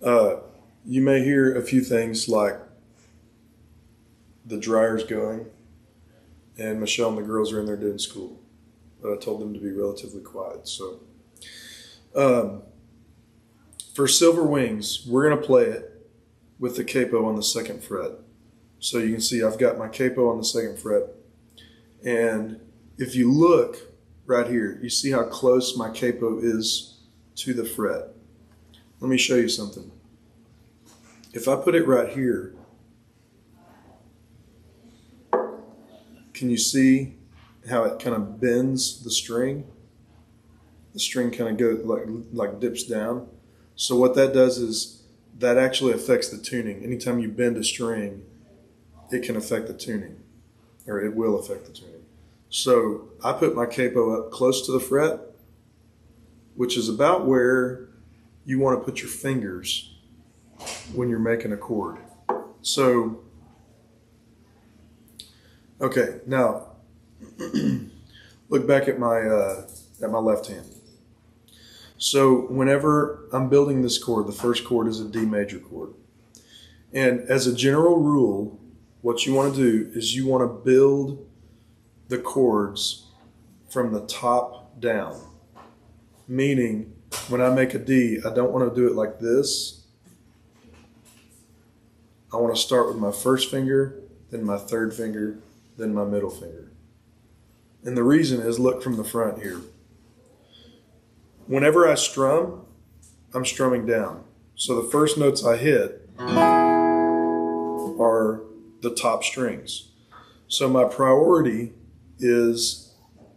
You may hear a few things like the dryer's going, and Michelle and the girls are in there doing school. But I told them to be relatively quiet. So, for Silver Wings, we're going to play it with the capo on the 2nd fret. So you can see I've got my capo on the 2nd fret. And if you look right here, you see how close my capo is to the fret. Let me show you something. If I put it right here, can you see how it kind of bends the string? The string kind of goes like dips down. So what that does is that actually affects the tuning. Anytime you bend a string, it can affect the tuning, or it will affect the tuning. So I put my capo up close to the fret, which is about where you want to put your fingers when you're making a chord. So, okay, now look back at my left hand. So whenever I'm building this chord, the first chord is a D major chord. And as a general rule, what you want to do is you want to build the chords from the top down. Meaning, when I make a D, I don't want to do it like this. I want to start with my first finger, then my third finger, then my middle finger. And the reason is, look from the front here. Whenever I strum, I'm strumming down. So the first notes I hit are the top strings. So my priority is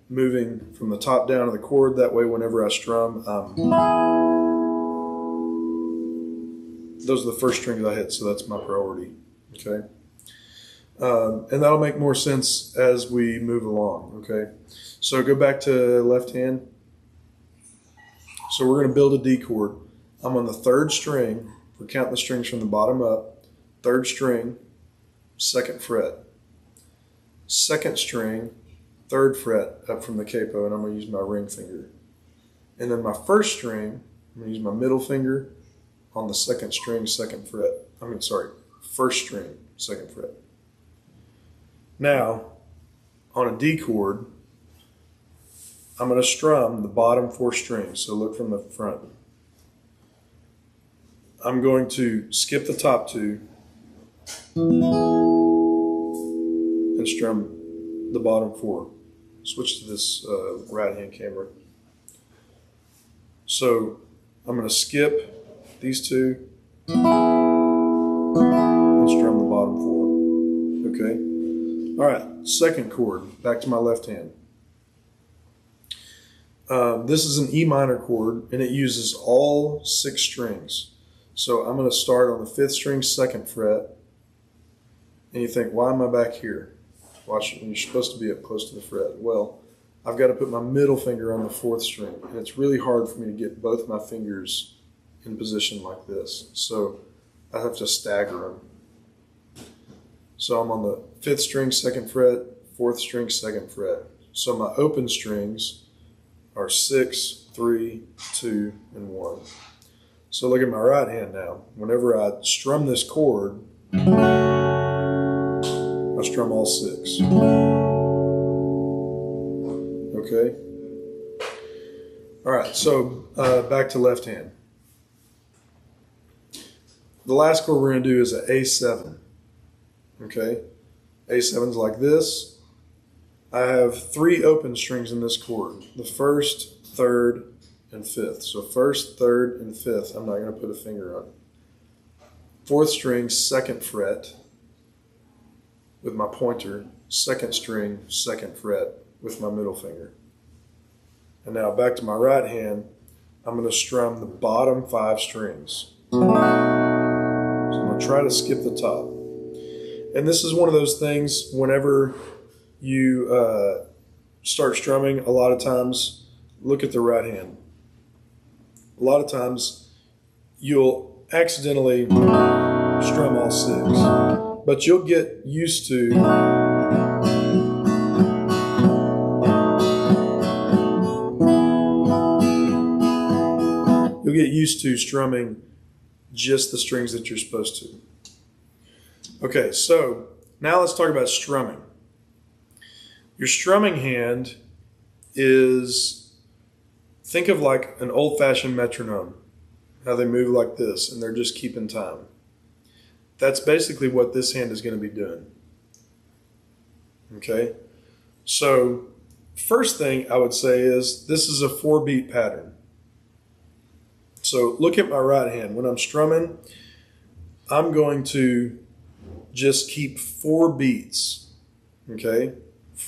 moving from the top down of the chord. That way, whenever I strum, those are the first strings I hit, so that's my priority, okay? And that'll make more sense as we move along, okay? So go back to left hand. So we're gonna build a D chord. I'm on the 3rd string. We're counting the strings from the bottom up. 3rd string, 2nd fret. 2nd string, 3rd fret up from the capo, and I'm gonna use my ring finger. And then my 1st string, I'm gonna use my middle finger on the 2nd string, 2nd fret. 1st string, 2nd fret. Now, on a D chord, I'm going to strum the bottom 4 strings. So look from the front. I'm going to skip the top 2 and strum the bottom 4. Switch to this right hand camera. So I'm going to skip these 2 and strum the bottom 4. Okay? All right, 2nd chord, back to my left hand. This is an E minor chord, and it uses all 6 strings. So I'm going to start on the 5th string, 2nd fret. And you think, why am I back here? Watch, you're supposed to be up close to the fret. Well, I've got to put my middle finger on the 4th string, and it's really hard for me to get both my fingers in position like this. So I have to stagger them. So I'm on the 5th string, 2nd fret, 4th string, 2nd fret. So my open strings are 6, 3, 2, and 1. So look at my right hand now. Whenever I strum this chord, I strum all 6. Okay? All right, so back to left hand. The last chord we're going to do is an A7. Okay? A7 is like this. I have 3 open strings in this chord. The 1st, 3rd, and 5th. So 1st, 3rd, and 5th, I'm not going to put a finger on. 4th string, 2nd fret with my pointer. 2nd string, 2nd fret with my middle finger. And now back to my right hand, I'm going to strum the bottom 5 strings. So I'm going to try to skip the top. And this is one of those things, whenever you start strumming, a lot of times, look at the right hand. A lot of times, you'll accidentally strum all 6, but you'll get used to strumming just the strings that you're supposed to. Okay, so now let's talk about strumming. Your strumming hand is, think of like an old-fashioned metronome, how they move like this and they're just keeping time. That's basically what this hand is going to be doing. Okay, so first thing I would say is this is a 4-beat pattern. So look at my right hand. When I'm strumming, I'm going to just keep 4 beats. Okay,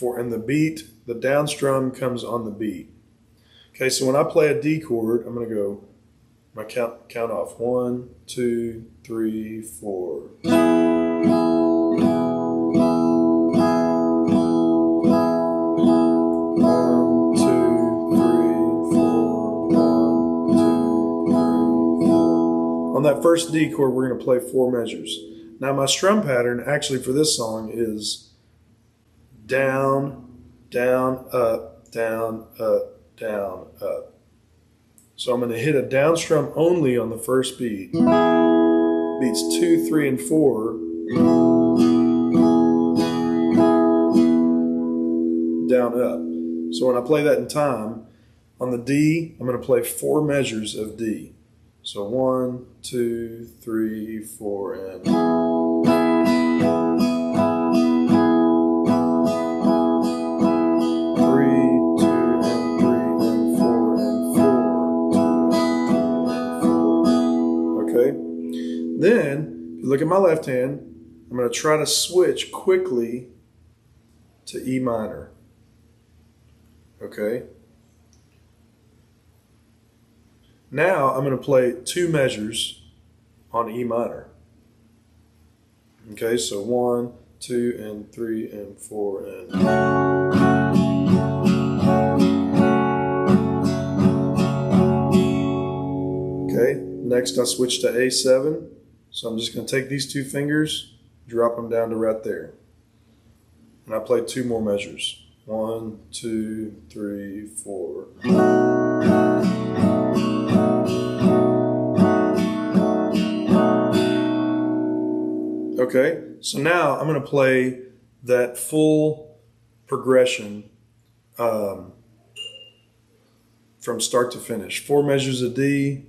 and the beat, the down strum comes on the beat. Okay, so when I play a D chord, I'm going to go, my count off 1, 2, 3, 4. 1, 2, 3, 4. 1, 2, 3, 4. On that first D chord, we're going to play 4 measures. Now my strum pattern actually for this song is down, down, up, down, up, down, up. So I'm going to hit a down strum only on the first beat. Beats 2, 3, and 4. Down, up. So when I play that in time, on the D, I'm going to play 4 measures of D. So 1, 2, 3, 4, and 3, 2, and 3, and 4, and 4, 2, and 3, and 4. Okay? Then, if you look at my left hand, I'm going to try to switch quickly to E minor. Okay? Now I'm going to play 2 measures on E minor. Okay, so 1, 2, and 3, and 4, and... Okay, next I switch to A7. So I'm just going to take these 2 fingers, drop them down to right there. And I play 2 more measures. 1, 2, 3, 4. Okay, so now I'm going to play that full progression from start to finish. 4 measures of D,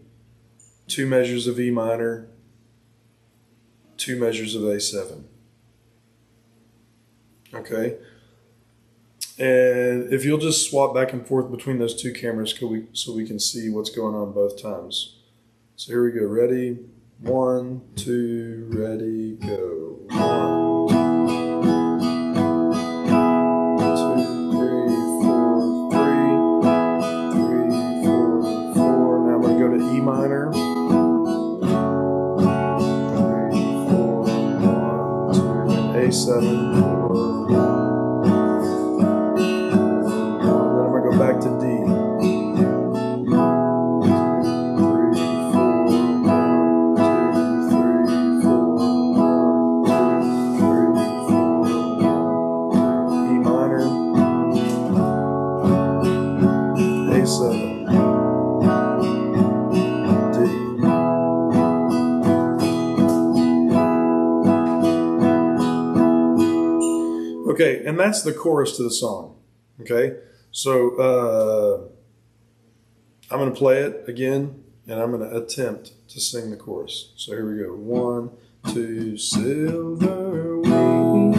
2 measures of E minor, 2 measures of A7. Okay, and if you'll just swap back and forth between those 2 cameras so we can see what's going on both times. So here we go, ready? 1, 2, ready, go. 1, 2, 3, 4, 3, 4, 4. Now I'm going to go to E minor. 3, 4, 1, 2, and A7. 4. And then I'm going to go back to D. Okay, and that's the chorus to the song. Okay, so I'm going to play it again, and I'm going to attempt to sing the chorus. So here we go. 1, 2, silver wings,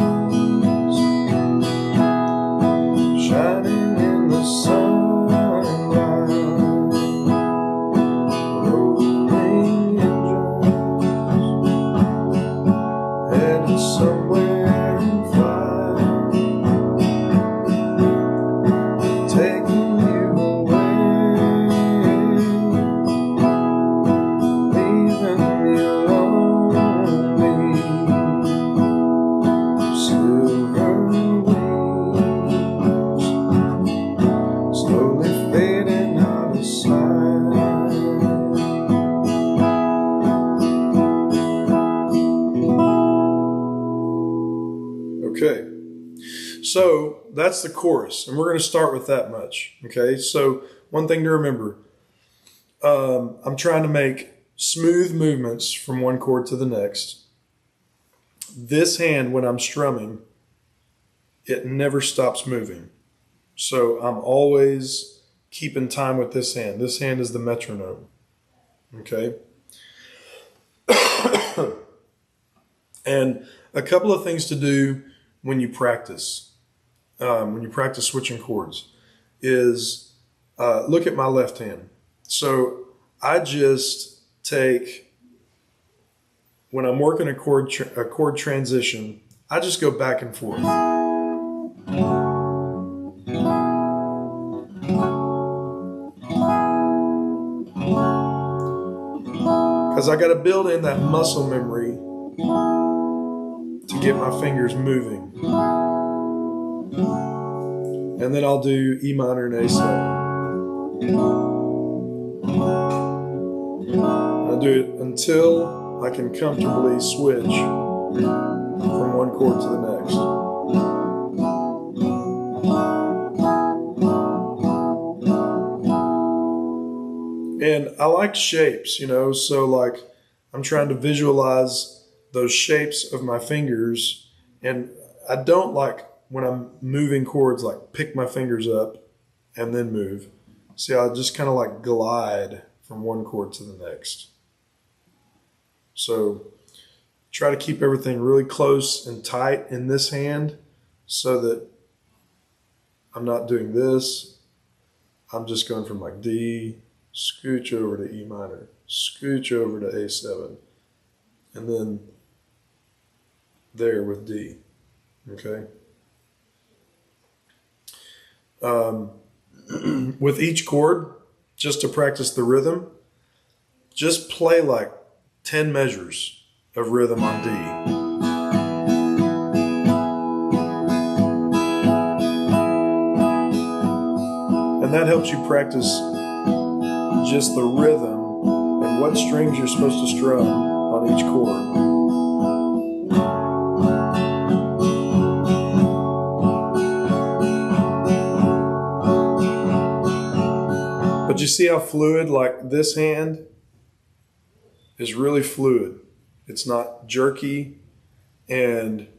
shining in the sunlight, rolling engines, headed somewhere. Okay, so that's the chorus, and we're going to start with that much. Okay, so one thing to remember, I'm trying to make smooth movements from one chord to the next. This hand, when I'm strumming, it never stops moving. So I'm always keeping time with this hand. This hand is the metronome. Okay? And a couple of things to do when you practice switching chords, is look at my left hand. So I just take, when I'm working a chord transition, I just go back and forth. Because I got to build in that muscle memory to get my fingers moving. And then I'll do E minor and A7. I'll do it until I can comfortably switch from one chord to the next. And I like shapes, so like I'm trying to visualize those shapes of my fingers, and I don't like, when I'm moving chords, like pick my fingers up and then move. See, I just kind of like glide from one chord to the next. So try to keep everything really close and tight in this hand so that I'm not doing this. I'm just going from like D, scooch over to E minor, scooch over to A7, and then there with D, okay? With each chord, just to practice the rhythm, just play like 10 measures of rhythm on D. And that helps you practice just the rhythm and what strings you're supposed to strum on each chord. But you see how fluid, like this hand is really fluid. It's not jerky. And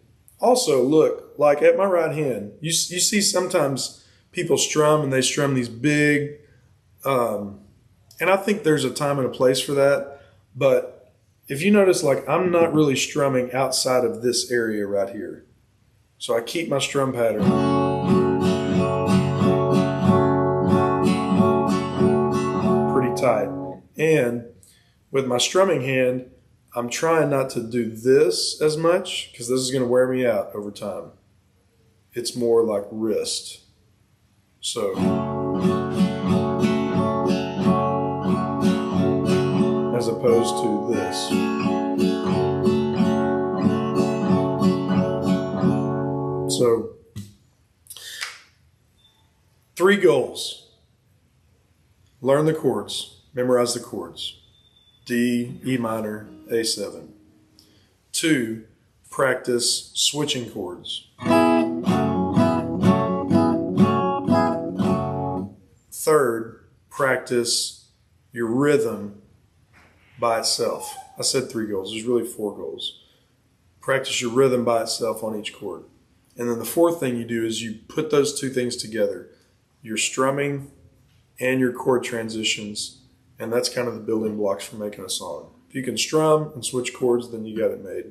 also look, like at my right hand, you see sometimes people strum and they strum these big, and I think there's a time and a place for that. But if you notice, like I'm not really strumming outside of this area right here. So I keep my strum pattern tight. And with my strumming hand, I'm trying not to do this as much because this is going to wear me out over time. It's more like wrist. So as opposed to this. So 3 goals. Learn the chords, memorize the chords. D, E minor, A7. 2, practice switching chords. 3rd, practice your rhythm by itself. I said 3 goals, there's really 4 goals. Practice your rhythm by itself on each chord. And then the 4th thing you do is you put those 2 things together. Your strumming and your chord transitions, and that's kind of the building blocks for making a song. If you can strum and switch chords, then you got it made.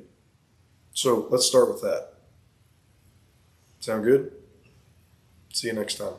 So let's start with that. Sound good? See you next time.